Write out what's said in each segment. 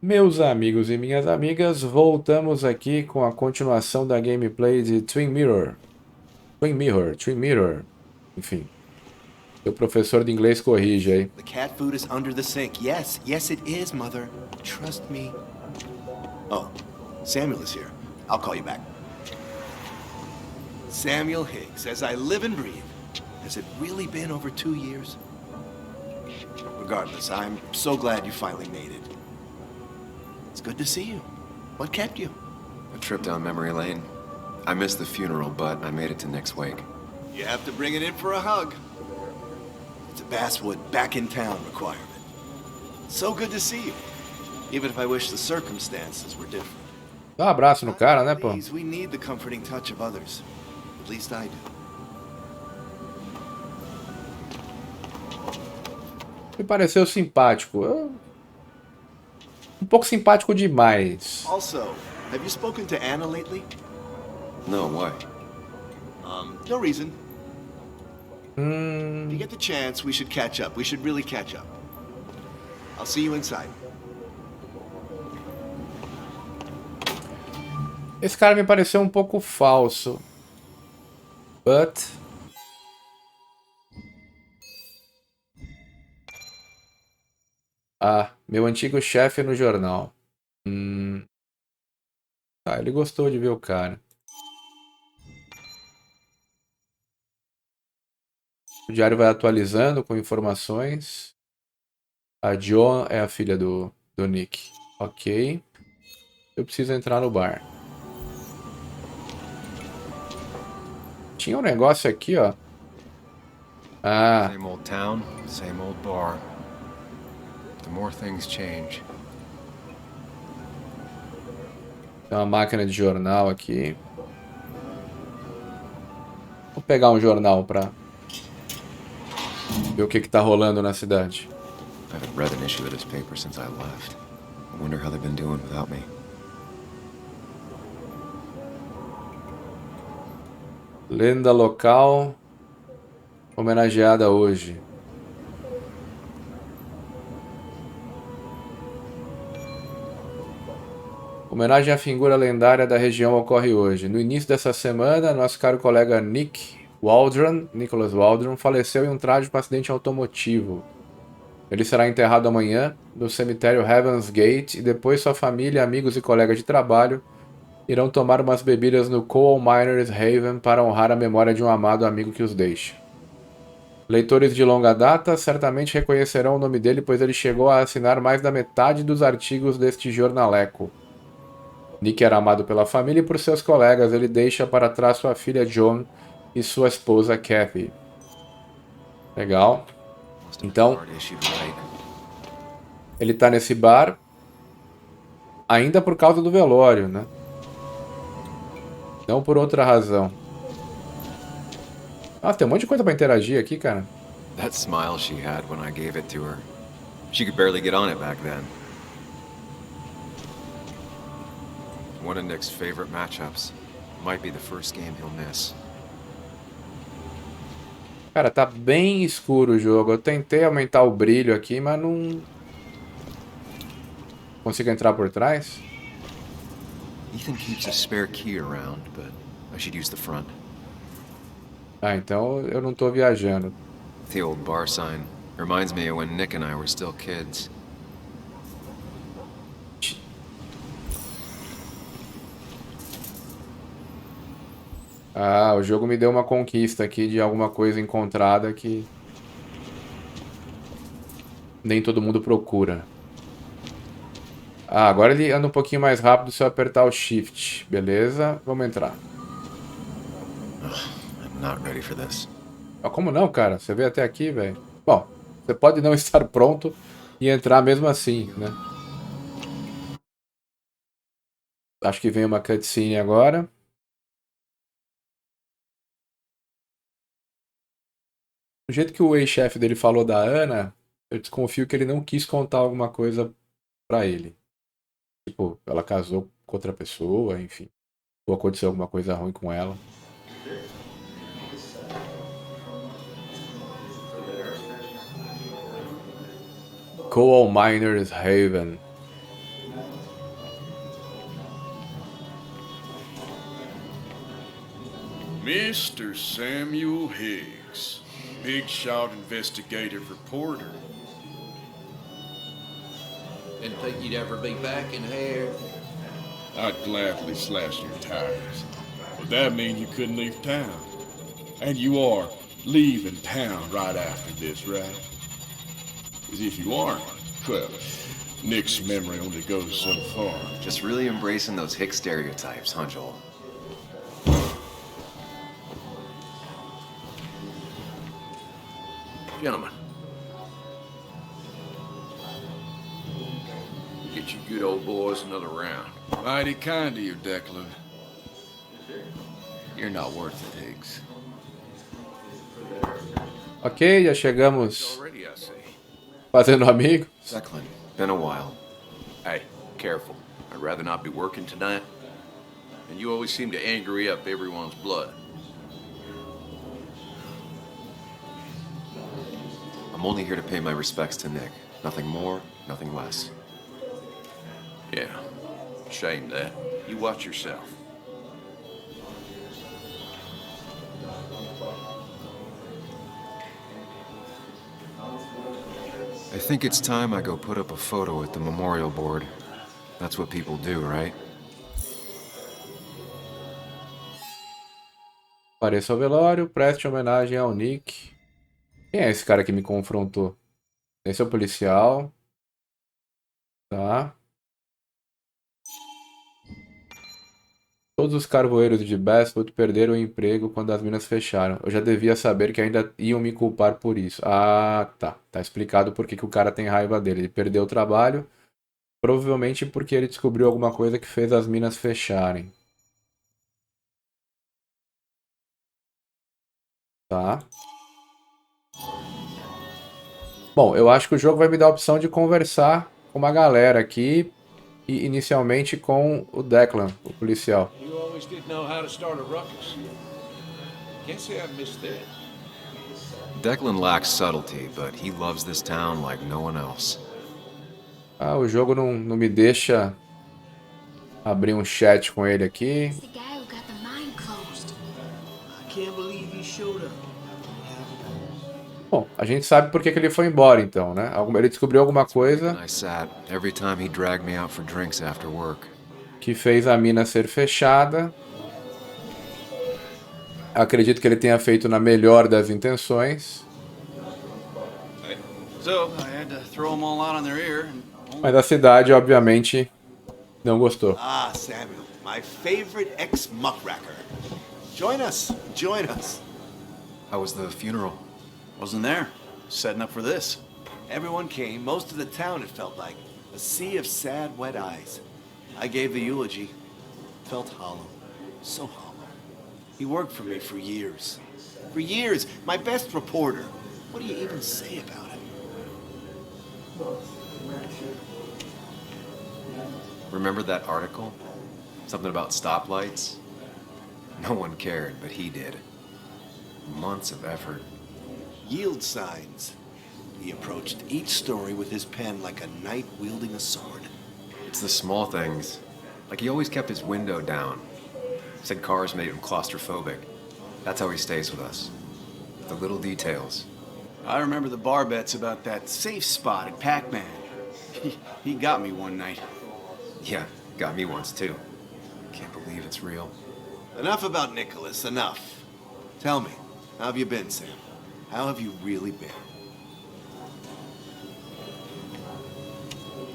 Meus amigos e minhas amigas, voltamos aqui com a continuação da gameplay de Twin Mirror. Twin Mirror. Enfim, o professor de inglês corrige aí. The cat food is under the sink. Yes, yes it is, Mother. Trust me. Oh, Samuel is here. I'll call you back. Samuel Higgs, as I live and breathe. Has it really been over 2 years? Regardless, I'm so glad you finally made it. It's good to see you. What kept you? A trip down memory lane. I missed the funeral, but I made it to Nick's wake. You have to bring it in for a hug. It's a Basswood back in town requirement. So good to see you. Even if I wish the circumstances were different. Dá um abraço no cara, né, pô? Please, we need the comforting touch of others. At least I do. Me pareceu simpático. Um pouco simpático demais. Also, have you spoken to Anna lately? No, why? No reason. If you get the chance, we should catch up. We should really catch up. I'll see you inside. Esse cara me pareceu um pouco falso. But... Ah, meu antigo chefe no jornal. Ah, ele gostou de ver o cara. O diário vai atualizando com informações. A Joan é a filha do Nick. Ok. Eu preciso entrar no bar. Tinha um negócio aqui, ó. Ah, Same old town, same old bar. The more things change. tem uma máquina de jornal aqui. Vou pegar um jornal pra ver o que tá rolando na cidade. I haven't read an issue of this paper since I left. I wonder how they've been doing without me. Lenda local homenageada hoje. Homenagem à figura lendária da região ocorre hoje. No início dessa semana, nosso caro colega Nicholas Waldron, faleceu em um trágico acidente automotivo. Ele será enterrado amanhã no cemitério Heaven's Gate e depois sua família, amigos e colegas de trabalho irão tomar umas bebidas no Coal Miners Haven para honrar a memória de um amado amigo que os deixa. Leitores de longa data certamente reconhecerão o nome dele, pois ele chegou a assinar mais da metade dos artigos deste jornaleco. Nick era amado pela família e por seus colegas. Ele deixa para trás sua filha Joan e sua esposa Kathy. Legal. Então, ele tá nesse bar ainda por causa do velório, né? Não por outra razão. Nossa, tem um monte de coisa pra interagir aqui, cara. That smile she had when I gave it to her. She could barely get on it back then. One of Nick's favorite matchups. Might be the first game he'll miss. Cara, tá bem escuro o jogo. Eu tentei aumentar o brilho aqui, mas não... Consigo entrar por trás? Ethan keeps a spare key around, but I should use the front. Ah, então eu não tô viajando. The old bar sign reminds me of when Nick and I were still kids. Ah, o jogo me deu uma conquista aqui de alguma coisa encontrada que nem todo mundo procura. Ah, agora ele anda um pouquinho mais rápido se eu apertar o Shift. Beleza, vamos entrar. I'm not ready for this. Ah, como não, cara? Você veio até aqui, velho. Bom, você pode não estar pronto e entrar mesmo assim, né? Acho que vem uma cutscene agora. Do jeito que o ex-chefe dele falou da Ana, eu desconfio que ele não quis contar alguma coisa pra ele. Tipo, ela casou com outra pessoa, enfim. Ou aconteceu alguma coisa ruim com ela. Coal Miners Haven. Mr. Samuel Higgs, big shot investigative reporter. Didn't think you'd ever be back in here. I'd gladly slash your tires, but that means you couldn't leave town. And you are leaving town right after this, right? Because if you aren't, well, Nick's memory only goes so far. Just really embracing those Hicks stereotypes, huh, Joel? Gentlemen. Get you good old boys another round. Mighty kind of you, Declan. You're not worth it, Higgs. Ok, já chegamos Already, I see. fazendo amigo. Declan, been a while. Hey, careful. I'd rather not be working tonight. And you always seem to angry up everyone's blood. I'm only here to pay my respects to Nick. Nothing more, nothing less. Yeah, shame that. You watch yourself. I think it's time I go put up a photo at the memorial board. That's what people do, right? Apareça ao velório, preste homenagem ao Nick. Quem é esse cara que me confrontou? Esse é o policial. Tá. Todos os carvoeiros de Bestwood perderam o emprego quando as minas fecharam. Eu já devia saber que ainda iam me culpar por isso. Ah, tá. Tá explicado por que o cara tem raiva dele. Ele perdeu o trabalho, provavelmente porque ele descobriu alguma coisa que fez as minas fecharem. Tá. Bom, eu acho que o jogo vai me dar a opção de conversar com uma galera aqui. E inicialmente com o Declan, o policial. You always did know how to start a ruckus. Can't say I missed that. Declan lacks subtlety, but he loves this town like no one else. Ah, o jogo não me deixa abrir um chat com ele aqui. It's the guy who got the mine closed. I can't believe you showed up. Bom, a gente sabe por que ele foi embora então, né? Ele descobriu alguma coisa I sat every time he dragged me out for drinks after work. que fez a mina ser fechada. Acredito que ele tenha feito na melhor das intenções. So I had to throw them all out on their ear. Mas a cidade, obviamente, não gostou. Ah, Samuel, my favorite ex-muckracker. Join us, join us. How was the funeral? Wasn't there. Setting up for this. Everyone came, most of the town, it felt like. A sea of sad, wet eyes. I gave the eulogy. Felt hollow. So hollow. He worked for me for years. For years, my best reporter. What do you even say about him? Remember that article? Something about stoplights? No one cared, but he did. Months of effort. Yield signs. He approached each story with his pen like a knight wielding a sword. It's the small things. Like he always kept his window down. Said cars made him claustrophobic. That's how he stays with us. The little details. I remember the bar bets about that safe spot at Pac-Man. He got me one night. Yeah, got me once too. Can't believe it's real. Enough about Nicholas, enough. Tell me, how have you been, Sam? How have you really been?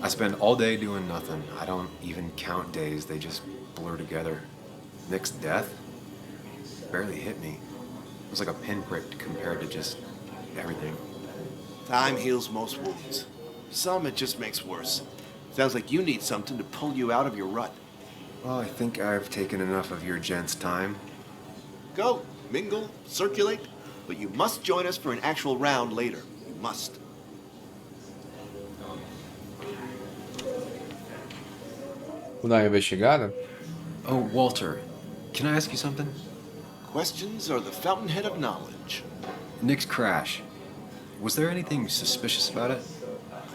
I spend all day doing nothing. I don't even count days. They just blur together. Nick's death barely hit me. It was like a pinprick compared to just everything. Time heals most wounds. Some it just makes worse. Sounds like you need something to pull you out of your rut. Well, I think I've taken enough of your gents' time. Go, mingle, circulate, but you must join us for an actual round later. You must. Vou dar uma investigada. Oh, Walter, can I ask you something? Questions are the fountainhead of knowledge. Nick's crash. Was there anything suspicious about it?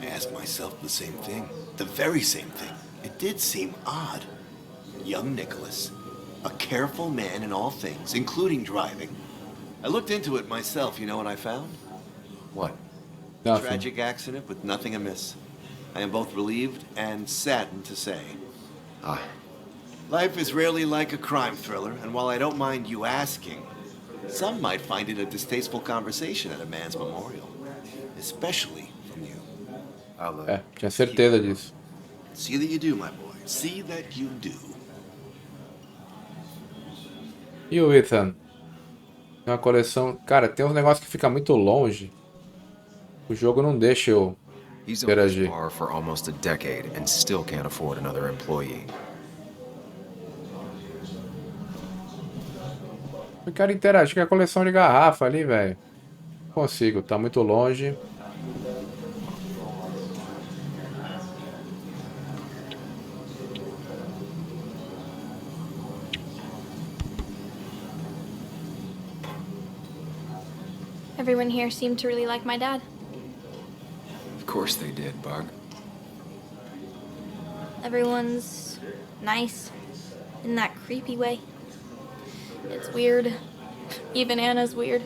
I asked myself the same thing. The very same thing. It did seem odd. Young Nicholas, a careful man in all things, including driving, I looked into it myself, you know what I found? What? Nothing. Tragic accident with nothing amiss. I am both relieved and saddened to say. Ah, Life is rarely like a crime thriller, and while I don't mind you asking, some might find it a distasteful conversation at a man's memorial. Especially from you. I'll, É, tinha certeza disso. See that you do, my boy. See that you do. E o Ethan? Tem uma coleção... Cara, tem uns negócios que fica muito longe. O jogo não deixa eu He's owned this interagir. bar for almost a decade and still can't afford another employee. Eu quero interagir com a coleção de garrafa ali, velho. Não consigo, tá muito longe. Everyone here seemed to really like my dad. Of course they did, Bug. Everyone's nice in that creepy way. It's weird. Even Anna's weird.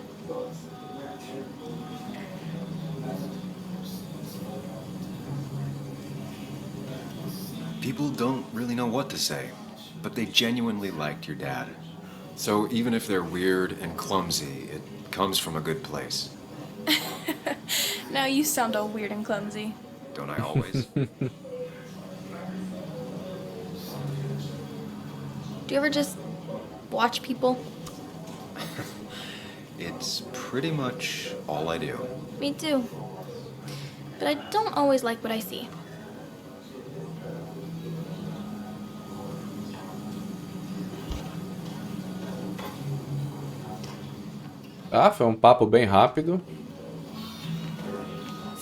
People don't really know what to say, but they genuinely liked your dad. So even if they're weird and clumsy, it comes from a good place. Now you sound all weird and clumsy. Don't I always? Do you ever just watch people? It's pretty much all I do. Me too. But I don't always like what I see. Ah, foi um papo bem rápido.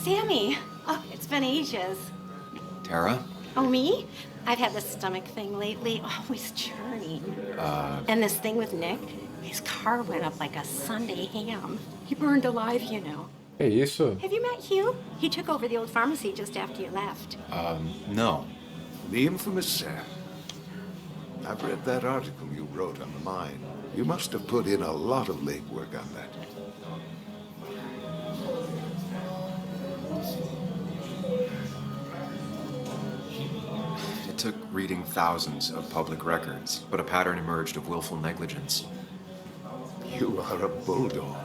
Sammy! Oh, it's been ages. Tara? Oh, me? I've had this stomach thing lately, always churning. And this thing with Nick, his car went up like a Sunday ham. He burned alive, you know. Que isso? Have you met Hugh? He took over the old pharmacy just after you left. No. The infamous Sam. I've read that article you wrote on the mine. You must have put in a lot of legwork on that. It took reading thousands of public records, but a pattern emerged of willful negligence. You are a bulldog.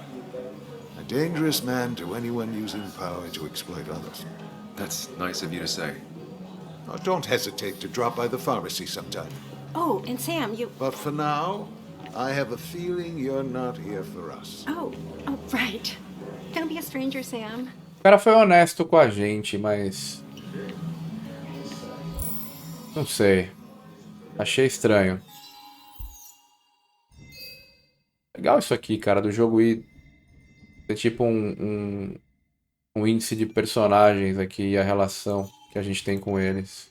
A dangerous man to anyone using power to exploit others. That's nice of you to say. Now, don't hesitate to drop by the pharmacy sometime. Oh, and Sam, you... But for now, I have a feeling you're not here for us. Oh, right. Don't be a stranger, Sam. O cara foi honesto com a gente, mas... Não sei. Achei estranho. Legal isso aqui, cara, do jogo ir ter tipo um índice de personagens aqui e a relação que a gente tem com eles.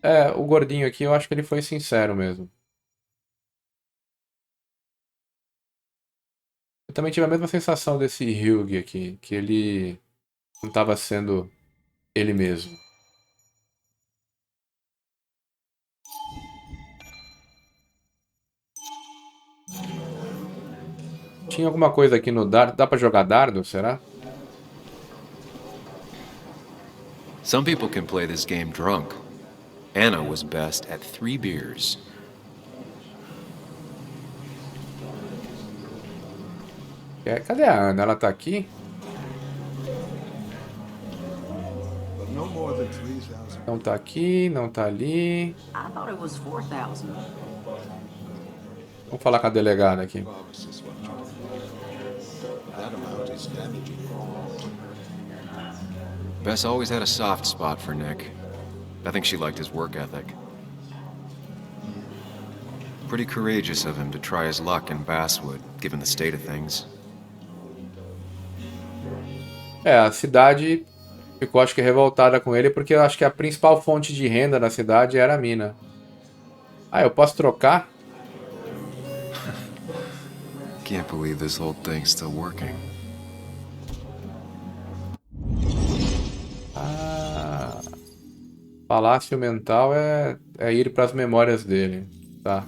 É, o gordinho aqui, eu acho que ele foi sincero mesmo. Eu também tive a mesma sensação desse Hugh aqui, que ele não estava sendo ele mesmo. Tinha alguma coisa aqui no dardo? Dá pra jogar dardo, será? Some people can play this game drunk. Anna was best at 3 beers. Cadê a Ana? Ela tá aqui? But no more than 3,000 Não tá aqui, não tá ali. I thought it was 4,000. Vamos falar com a delegada aqui. pharmacists want you. That amount is damaging. Bess always had a soft spot for Nick. I think she liked his work ethic. Pretty courageous of him to try his luck in Basswood, given the state of things. É, a cidade ficou, acho que, revoltada com ele, porque eu acho que a principal fonte de renda na cidade era a mina. Ah, eu posso trocar? Can't believe this whole thing's still working. Ah, Palácio mental é ir para as memórias dele. Tá.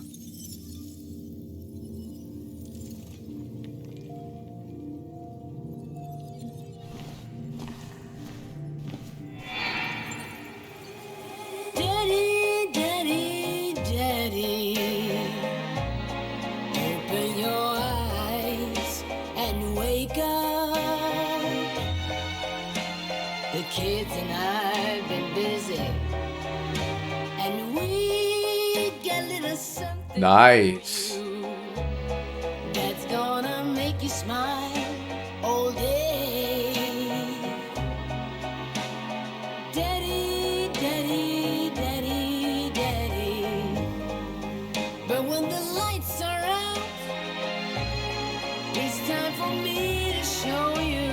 kids and I've been busy. And we got a little something Nice. that's gonna make you smile all day. Daddy, daddy, daddy, daddy. But when the lights are out, it's time for me to show you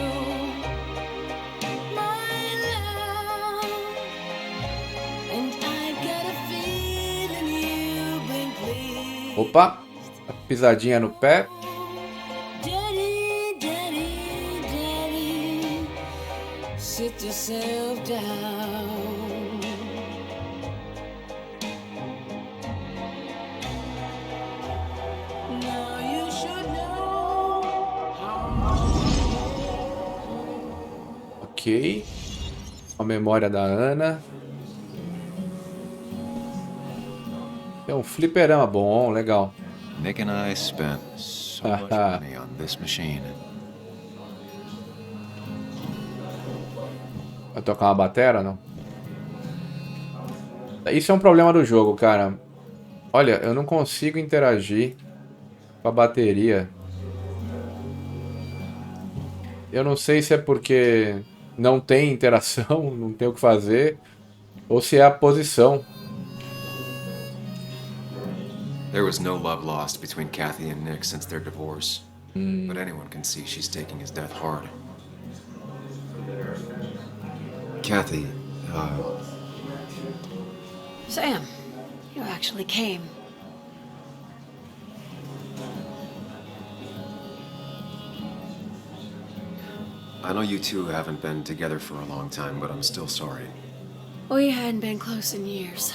my love. And I got a feeling you've been pleased. Opa, a pisadinha no pé. Daddy, daddy, daddy, sit yourself down. Now you should know how. Ok. A memória da Ana. É um fliperama bom, legal. Nick and I spent so much money on this machine. Vai tocar uma batera, não? Isso é um problema do jogo, cara. Olha, eu não consigo interagir com a bateria. Eu não sei se é porque não tem interação, não tem o que fazer, ou se é a posição. There was no love lost between Kathy and Nick since their divorce. But anyone can see she's taking his death hard. Kathy, Sam, you actually came. I know you two haven't been together for a long time, but I'm still sorry. We hadn't been close in years.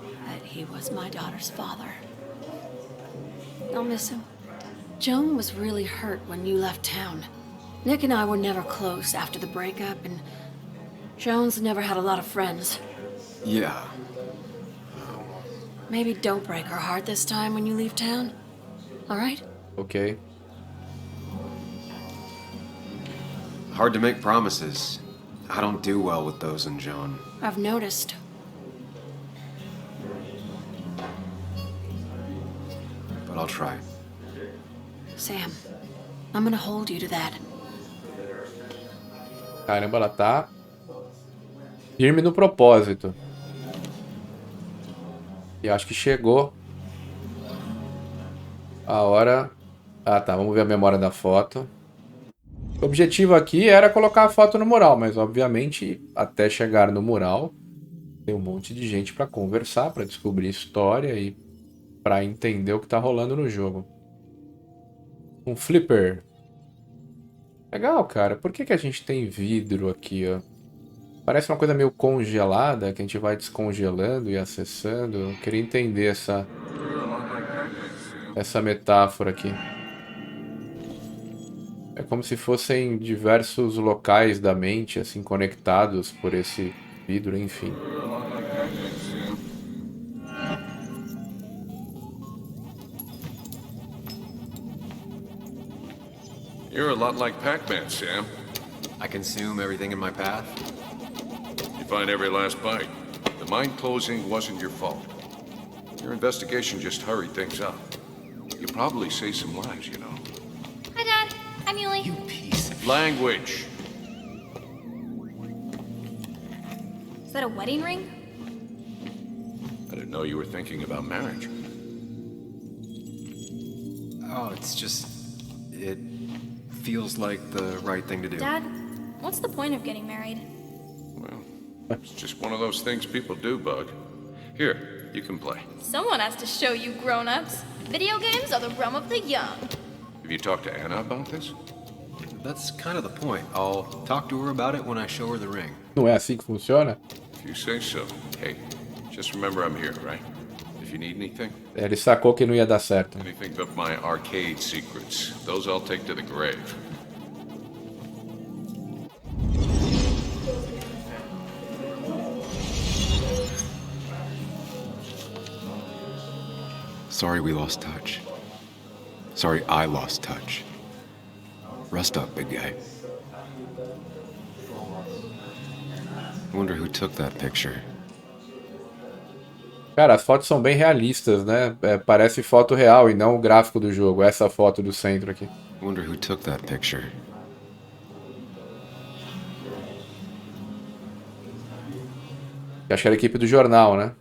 But he was my daughter's father. I'll miss him. Joan was really hurt when you left town. Nick and I were never close after the breakup, and Joan's never had a lot of friends. Yeah. Maybe don't break her heart this time when you leave town. All right? Ok. Hard to make promises. I don't do well with those in Joan. I've noticed. But I'll try. Sam, I'm gonna hold you to that. Caramba, ela tá firme no propósito. E acho que chegou a hora... Ah, tá. Vamos ver a memória da foto. O objetivo aqui era colocar a foto no mural, mas obviamente até chegar no mural tem um monte de gente para conversar, para descobrir história e para entender o que tá rolando no jogo. Um flipper. Legal, cara. Por que a gente tem vidro aqui, ó? Parece uma coisa meio congelada, que a gente vai descongelando e acessando. Eu queria entender essa metáfora aqui. É como se fossem diversos locais da mente, assim, conectados por esse vidro, enfim. You're a lot like Pac-Man, Sam. I consume everything in my path. You find every last bite. The mine closing wasn't your fault. Your investigation just hurried things up. You probably saved some lives, you know. Hi, Dad. I'm Yuli. You piece of Language. Is that a wedding ring? I didn't know you were thinking about marriage. Oh, it's just... It feels like the right thing to do. Dad, what's the point of getting married? Well, it's just one of those things people do, Bug. Here, you can play. Someone has to show you grown-ups. Video games are the realm of the young. Have you talked to Anna about this? That's kind of the point. I'll talk to her about it when I show her the ring. Não é assim que funciona? If you say so. Hey, just remember I'm here, right? If you need anything, Ele sacou que não ia dar certo. anything but my arcade secrets, those I'll take to the grave. Sorry we lost touch. Sorry I lost touch. Rest up, big guy. Wonder who took that picture. Cara, as fotos são bem realistas, né? Parece foto real e não o gráfico do jogo. Essa foto do centro aqui. Wonder who took that picture. Acho que era a equipe do jornal, né?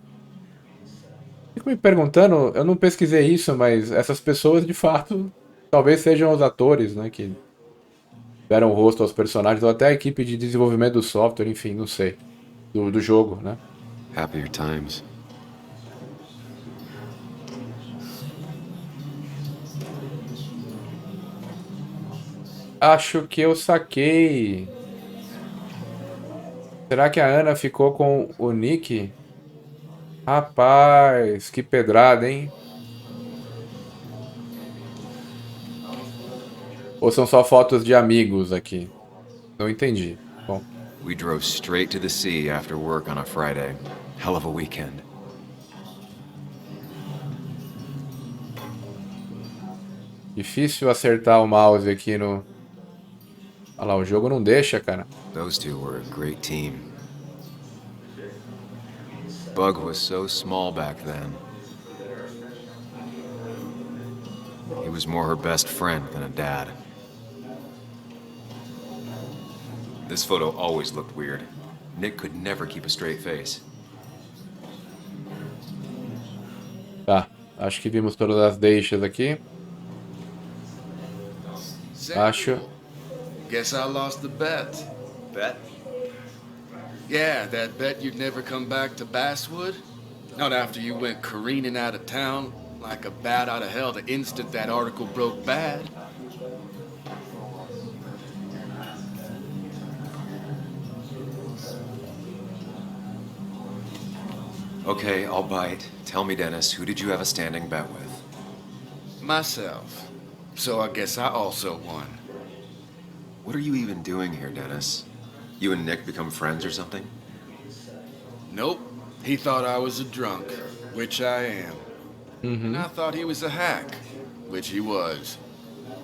Fico me perguntando, eu não pesquisei isso, mas essas pessoas de fato talvez sejam os atores, né? Que deram o rosto aos personagens, ou até a equipe de desenvolvimento do software, enfim, não sei. Do jogo, né? Happier times. Acho que eu saquei. Será que a Ana ficou com o Nick? Rapaz, que pedrada, hein? Ou são só fotos de amigos aqui? Não entendi. Bom, We drove straight to the sea after work on a Friday. Hell of a weekend. difícil acertar o mouse aqui no... Olha lá, o jogo não deixa, cara. Those two were a great team. Bug was so small back then. He was more her best friend than a dad. This photo always looked weird. Nick could never keep a straight face. Tá, acho que vimos todas as deixas aqui. Acho. Guess I lost the bet. Bet? Yeah, that bet you'd never come back to Basswood? Not after you went careening out of town like a bat out of hell the instant that article broke bad. Okay, I'll bite. Tell me, Dennis, who did you have a standing bet with? Myself. So I guess I also won. What are you even doing here, Dennis? You and Nick become friends or something? Nope. He thought I was a drunk, which I am. And I thought he was a hack, which he was.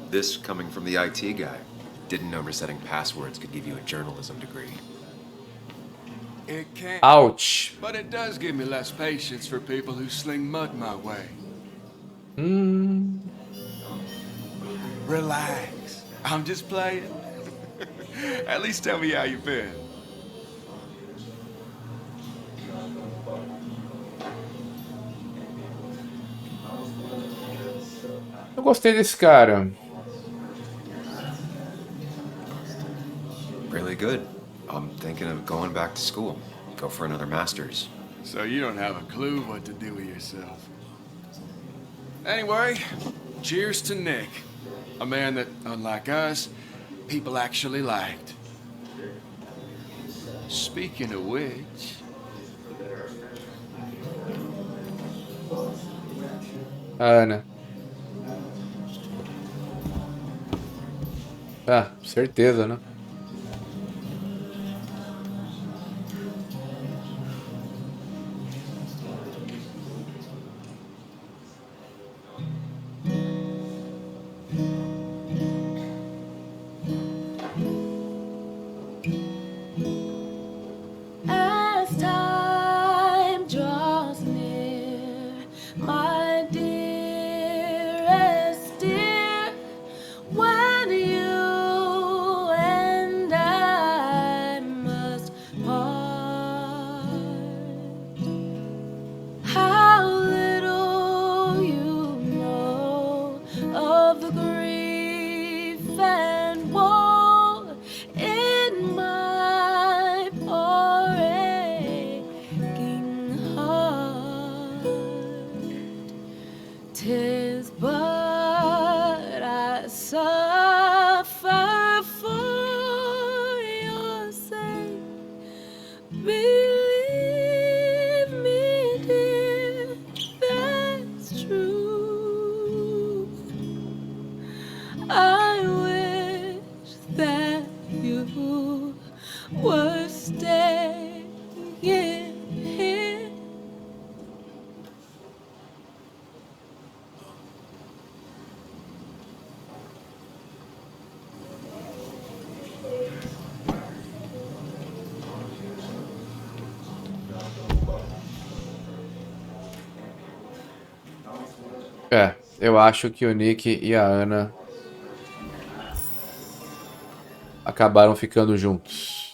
This coming from the IT guy. Didn't know resetting passwords could give you a journalism degree. It can't. Ouch. But it does give me less patience for people who sling mud my way. Relax. I'm just playing. At least tell me how you've been. Eu gostei desse cara. Really good. I'm thinking of going back to school. Go for another master's. So you don't have a clue what to do with yourself. Anyway, cheers to Nick. A man that, unlike us, people actually liked. Speaking of which... Ana. Ah, certeza, né? As time draws near, my dearest dear, when you and I must part, how little you know of the grief and woe in my poor aching heart. 'Tis but I suffer for your sake. Believe me, dear, that's true. I wish that you were staying here. É, eu acho que o Nick e a Ana acabaram ficando juntos.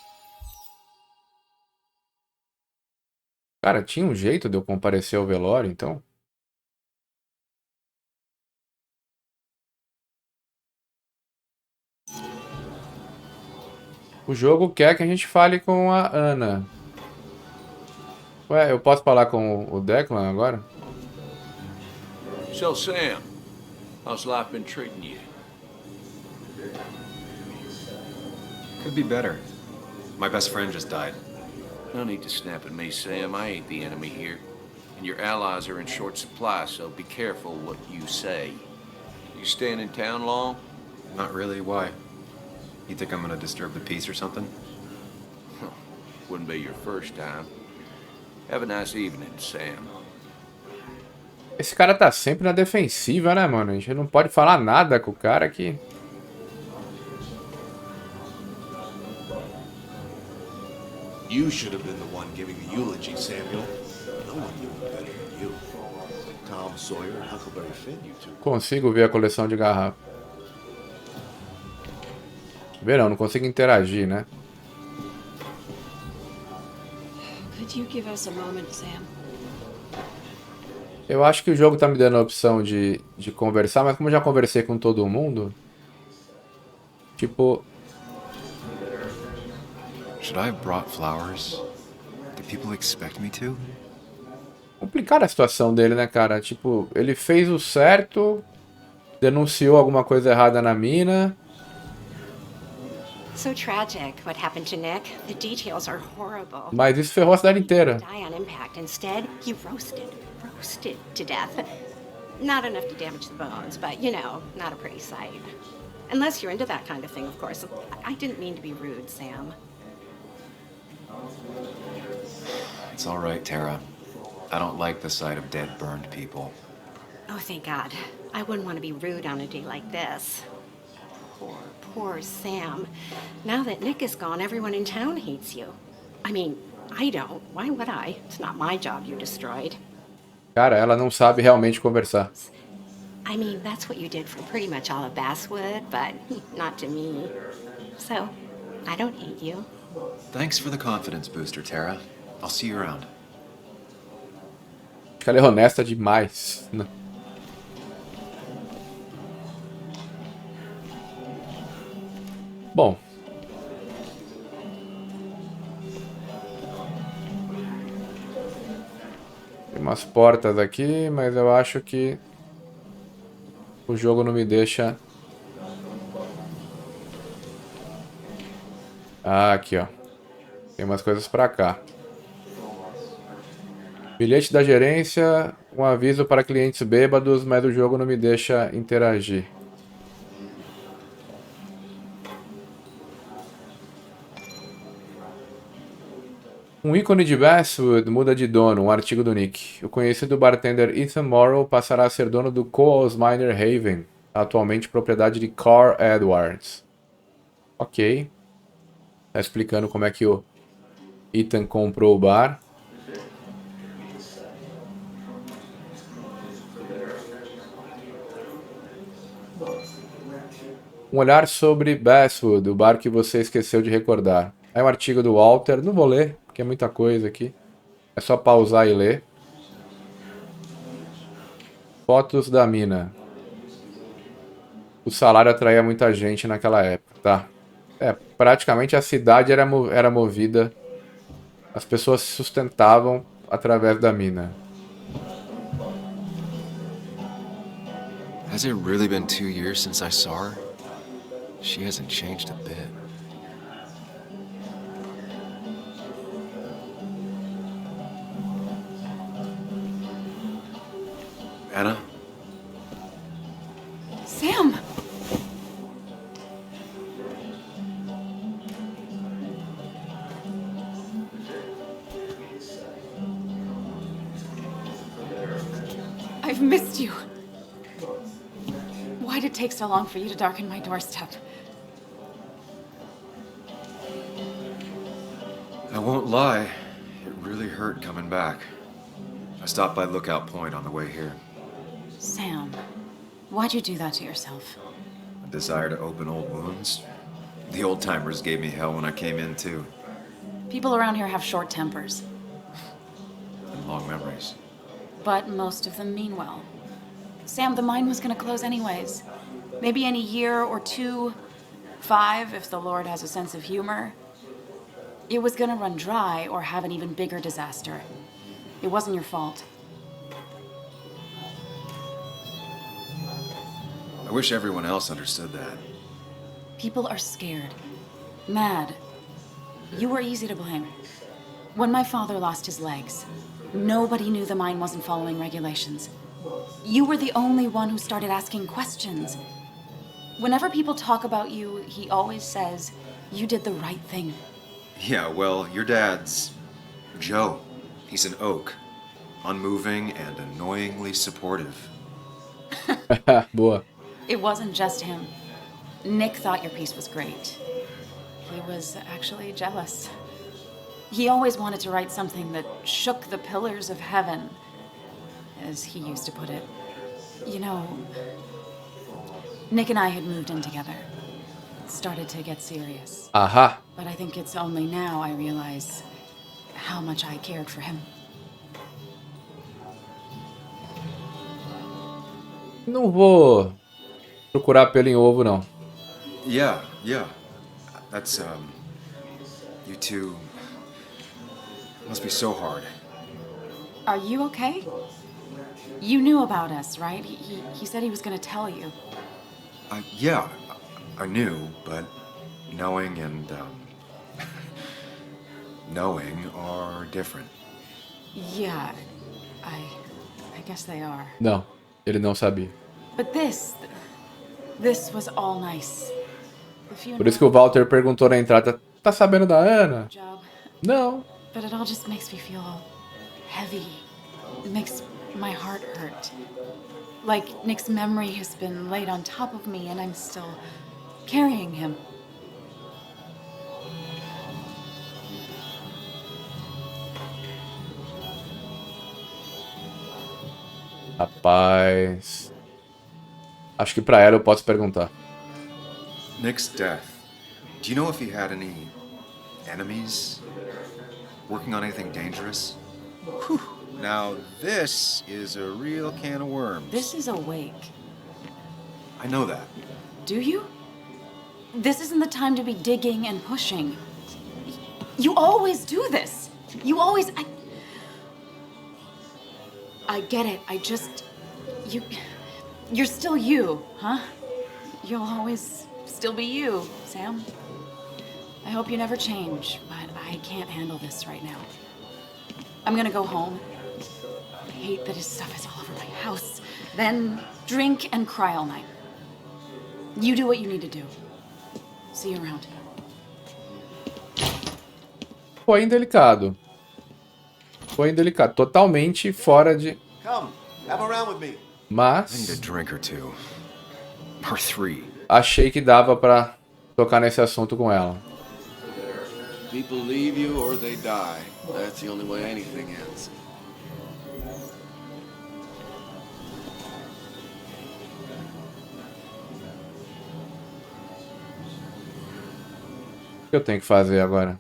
Cara, tinha um jeito de eu comparecer ao velório, então? O jogo quer que a gente fale com a Ana. Ué, eu posso falar com o Declan agora? So, Sam, how's life been treating you? Could be better. My best friend just died. No need to snap at me, Sam. I ain't the enemy here. And your allies are in short supply, so be careful what you say. You staying in town long? Not really. Why? You think I'm gonna disturb the peace or something? Wouldn't be your first time. Have a nice evening, Sam. Esse cara tá sempre na defensiva, né, mano? A gente não pode falar nada com o cara aqui. You should have been the one giving the eulogy, Samuel. No one knew him better than you. Tom Sawyer and Huckleberry Finn, you two. Consigo ver a coleção de garrafas. Verão, não consigo interagir, né? Could you give us a moment, Sam? Eu acho que o jogo tá me dando a opção de conversar, mas como eu já conversei com todo mundo, tipo... Should I have brought flowers? Do people expect me to? Complicada a situação dele, né, cara? Tipo, ele fez o certo, denunciou alguma coisa errada na mina. So tragic what happened to Nick. The details are horrible. Mas isso ferrou a cidade inteira. Die on impact. Instead, he roasted to death. Not enough to damage the bones, but you know, not a pretty sight. Unless you're into that kind of thing, of course. I didn't mean to be rude, Sam. It's all right, Tara. I don't like the sight of dead, burned people. Oh, thank God. I wouldn't want to be rude on a day like this. Poor Sam. Now that Nick is gone, everyone in town hates you. I mean, I don't. Why would I? It's not my job you destroyed. Cara, ela não sabe realmente conversar. I mean, that's what you did for pretty much all of Basswood, but not to me. So, I don't hate you. Thanks for the confidence booster, Tara. I'll see you around. Acho que ela é honesta demais, né? Bom. Tem umas portas aqui, mas eu acho que o jogo não me deixa... Ah, aqui, ó. Tem umas coisas pra cá. Bilhete da gerência, um aviso para clientes bêbados, mas o jogo não me deixa interagir. Um ícone de Basswood muda de dono, um artigo do Nick. O conhecido bartender Ethan Morrow passará a ser dono do Coles Minor Haven, atualmente propriedade de Carl Edwards. Ok. Tá explicando como é que o Ethan comprou o bar. Um olhar sobre Basswood, o bar que você esqueceu de recordar. É um artigo do Walter, não vou ler, porque é muita coisa aqui. É só pausar e ler. Fotos da mina. O salário atraía muita gente naquela época, tá? É, praticamente a cidade era movida. As pessoas se sustentavam através da mina. Has it really been 2 years since I saw her? She hasn't changed a bit. Anna? Sam! I've missed you. Why did it take so long for you to darken my doorstep? I won't lie, it really hurt coming back. I stopped by Lookout Point on the way here. Sam, why'd you do that to yourself? A desire to open old wounds. The old-timers gave me hell when I came in, too. People around here have short tempers, And long memories. but most of them mean well. Sam, the mine was gonna close anyways. Maybe in a year or 2, 5, if the Lord has a sense of humor. It was gonna run dry or have an even bigger disaster. It wasn't your fault. I wish everyone else understood that. People are scared, mad. You were easy to blame. When my father lost his legs, nobody knew the mine wasn't following regulations. You were the only one who started asking questions. Whenever people talk about you, he always says, you did the right thing. Yeah, well, your dad's Joe. He's an oak. Unmoving and annoyingly supportive. Boa. It wasn't just him. Nick thought your piece was great. He was actually jealous. He always wanted to write something that shook the pillars of heaven, as he used to put it. You know, Nick and I had moved in together. It started to get serious. Aha. But I think it's only now I realize how much I cared for him. Não vou procurar pelo em ovo, não. Yeah. That's, you two must be so hard. Are you okay? You knew about us, right? He said he was gonna tell you. Yeah, I knew, but knowing and, knowing are different. Yeah, I guess they are. Não, ele não sabia. But this was all nice. The funeral, Por isso que o Walter perguntou na entrada, tá sabendo da Ana? job, Não. but it all just makes me feel heavy. It makes my heart hurt. Like Nick's memory has been laid on top of me and I'm still carrying him. Rapaz. Acho que pra ela eu posso perguntar. Nick's death. Do you know if he had any enemies? Working on anything dangerous? Whew. Now, this is a real can of worms. This is a wake. I know that. Do you? This isn't the time to be digging and pushing. You always do this. You always... I get it. You're still you, huh? You'll always still be you, Sam. I hope you never change, but I can't handle this right now. I'm gonna go home. I hate that his stuff is all over my house. Then drink and cry all night. You do what you need to do. See you around. Foi indelicado. Foi indelicado. Totalmente fora de... Come, have a round with me. I need Mas... a drink or two. Or 3. achei que dava pra tocar nesse assunto com ela. People leave you or they die. That's the only way anything ends. O que eu tenho que fazer agora?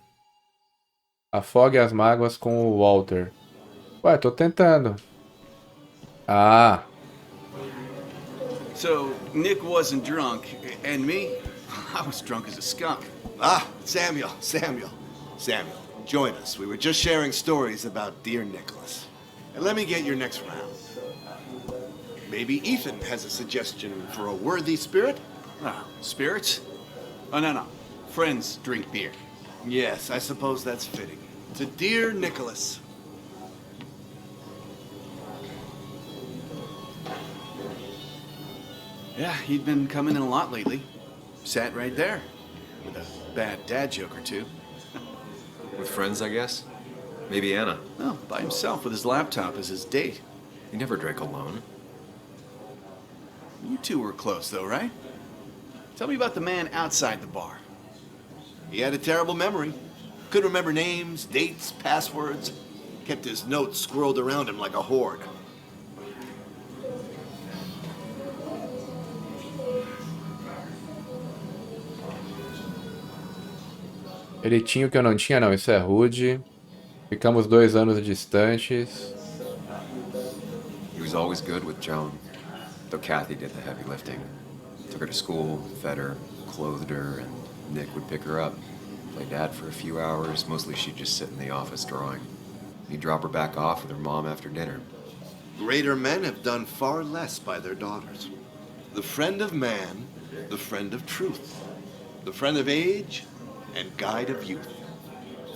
Afogue as mágoas com o Walter. Ué, tô tentando. Ah. So, Nick wasn't drunk, and me? I was drunk as a skunk. Samuel, join us. We were just sharing stories about dear Nicholas. And let me get your next round. Maybe Ethan has a suggestion for a worthy spirit? Spirits? Oh, no. Friends drink beer. Yes, I suppose that's fitting. To dear Nicholas. Yeah, he'd been coming in a lot lately. Sat right there. With a bad dad joke or two. With friends, I guess? Maybe Anna. Oh, by himself with his laptop as his date. He never drank alone. You two were close, though, right? Tell me about the man outside the bar. He had a terrible memory. Couldn't remember names, dates, passwords. Kept his notes squirreled around him like a hoard. Ele tinha o que eu não tinha, não. Isso é rude. Ficamos 2 anos distantes. He was always good with Joan, though Kathy did the heavy lifting. Took her to school, fed her, clothed her, and Nick would pick her up. Play dad for a few hours. Mostly she'd just sit in the office drawing. He'd drop her back off with her mom after dinner. Greater men have done far less by their daughters. The friend of man, the friend of truth, the friend of age, and guide of youth.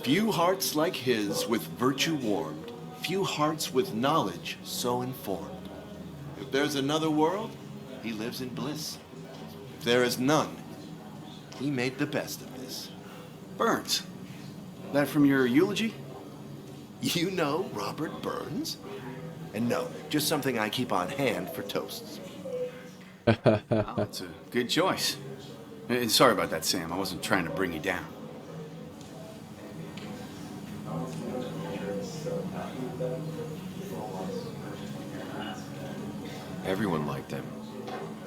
Few hearts like his with virtue warmed, few hearts with knowledge so informed. If there's another world, he lives in bliss. If there is none, he made the best of this. Burns. That from your eulogy? You know Robert Burns? And no, just something I keep on hand for toasts. Oh, that's a good choice. Sorry about that, Sam. I wasn't trying to bring you down. Everyone liked him.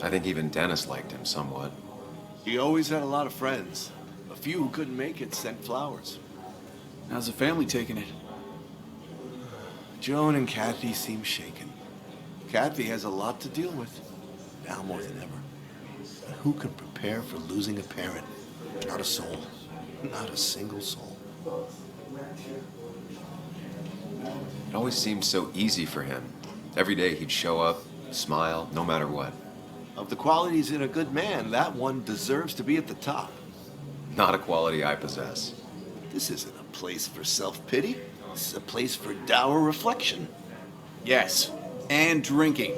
I think even Dennis liked him somewhat. He always had a lot of friends. A few who couldn't make it sent flowers. How's the family taking it? Joan and Kathy seem shaken. Kathy has a lot to deal with, now more than ever. But who can prepare for losing a parent? Not a soul. Not a single soul. It always seemed so easy for him. Every day he'd show up, smile, no matter what. Of the qualities in a good man, that one deserves to be at the top. Not a quality I possess. This isn't a place for self-pity. This is a place for dour reflection. Yes, and drinking.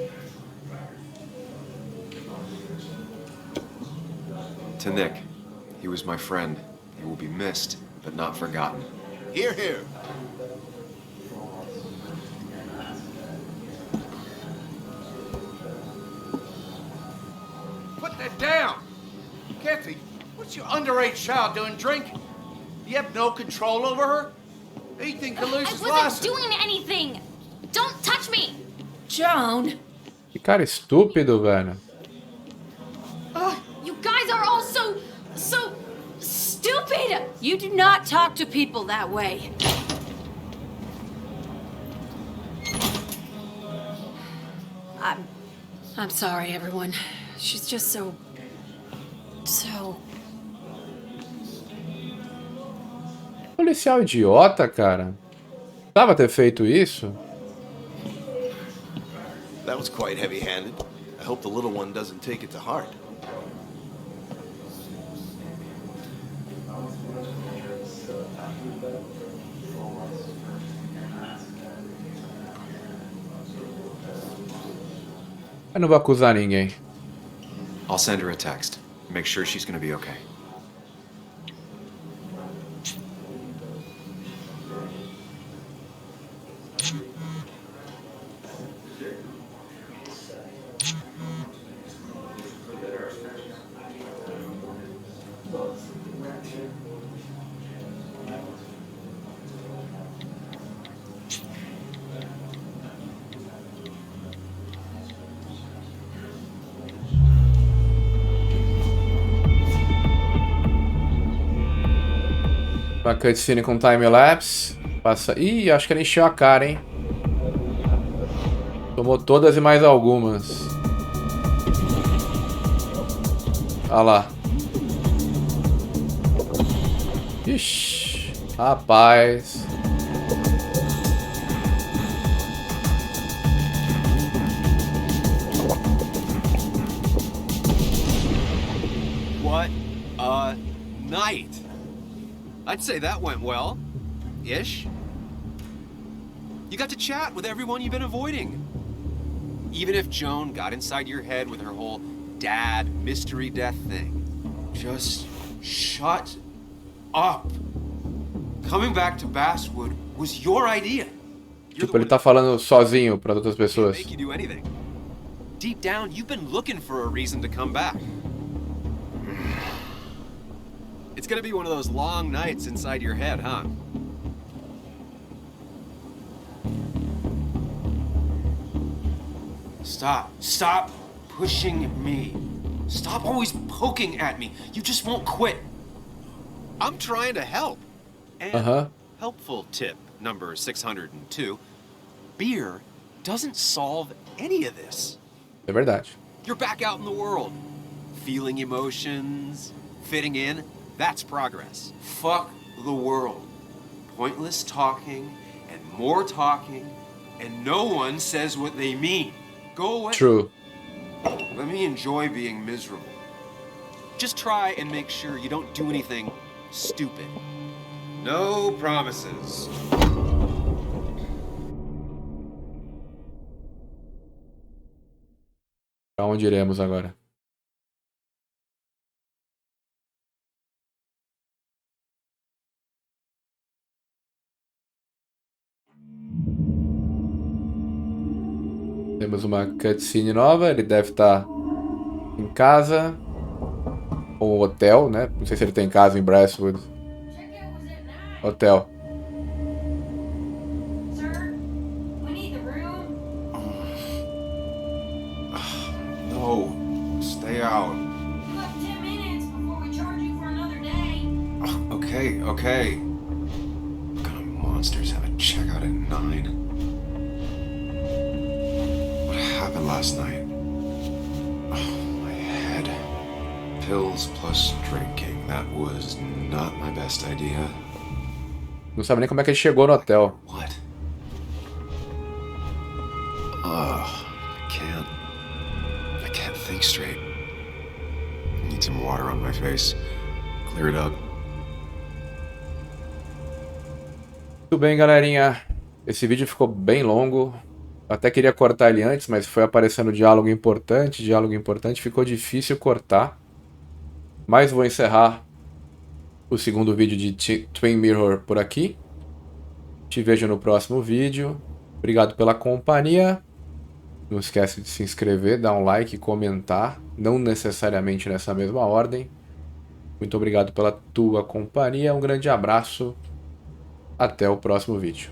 To Nick, he was my friend. He will be missed, but not forgotten. Hear, hear. Put that down! Kathy, what's your underage child doing drinking? You have no control over her? Anything can lose his I wasn't license. doing anything! Don't touch me! Joan! Que cara estúpido, velho. You guys are all so stupid! You do not talk to people that way. I'm sorry, everyone. She's just so... Policial idiota, cara. Precisava ter feito isso? That was quite heavy-handed. I hope the little one doesn't take it to heart. Eu não vou acusar ninguém. I'll send her a text. Make sure she's gonna be okay. Uma cutscene com time-lapse. Passa... Ih, acho que ele encheu a cara, hein? Tomou todas e mais algumas. Olha lá. Ixi, rapaz. What a night! I'd say that went well. Ish. You got to chat with everyone you've been avoiding. Even if Joan got inside your head with her whole dad mystery death thing. Just shut up. Coming back to Basswood was your idea. Tipo, ele tá falando sozinho para outras pessoas. Make you do anything. Deep down, you've been looking for a reason to come back. It's gonna be one of those long nights inside your head, huh? Stop pushing me. Stop always poking at me. You just won't quit. I'm trying to help. And helpful tip number 602. Beer doesn't solve any of this. É verdade. You're back out in the world. Feeling emotions, fitting in, that's progress. Fuck the world. Pointless talking and more talking, and no one says what they mean. Go away. True. Let me enjoy being miserable. Just try and make sure you don't do anything stupid. No promises. Pra onde iremos agora? Temos uma cutscene nova, ele deve estar em casa ou hotel, né? Não sei se ele tem casa em Brasswood. Hotel. No, stay out. You have 10 minutes before we charge you for another day. Okay, okay. What kind of monsters have a checkout at 9? What happened last night? Oh, my head. Pills plus drinking. That was not my best idea. Não sabe nem como é que ele chegou no hotel. What? I can't think straight. I need some water on my face. Clear it up. Muito bem, galerinha. Esse vídeo ficou bem longo. Eu até queria cortar ele antes, mas foi aparecendo diálogo importante, ficou difícil cortar. Mas vou encerrar o segundo vídeo de Twin Mirror por aqui. Te vejo no próximo vídeo. Obrigado pela companhia. Não esquece de se inscrever, dar um like e comentar. Não necessariamente nessa mesma ordem. Muito obrigado pela tua companhia. Um grande abraço. Até o próximo vídeo.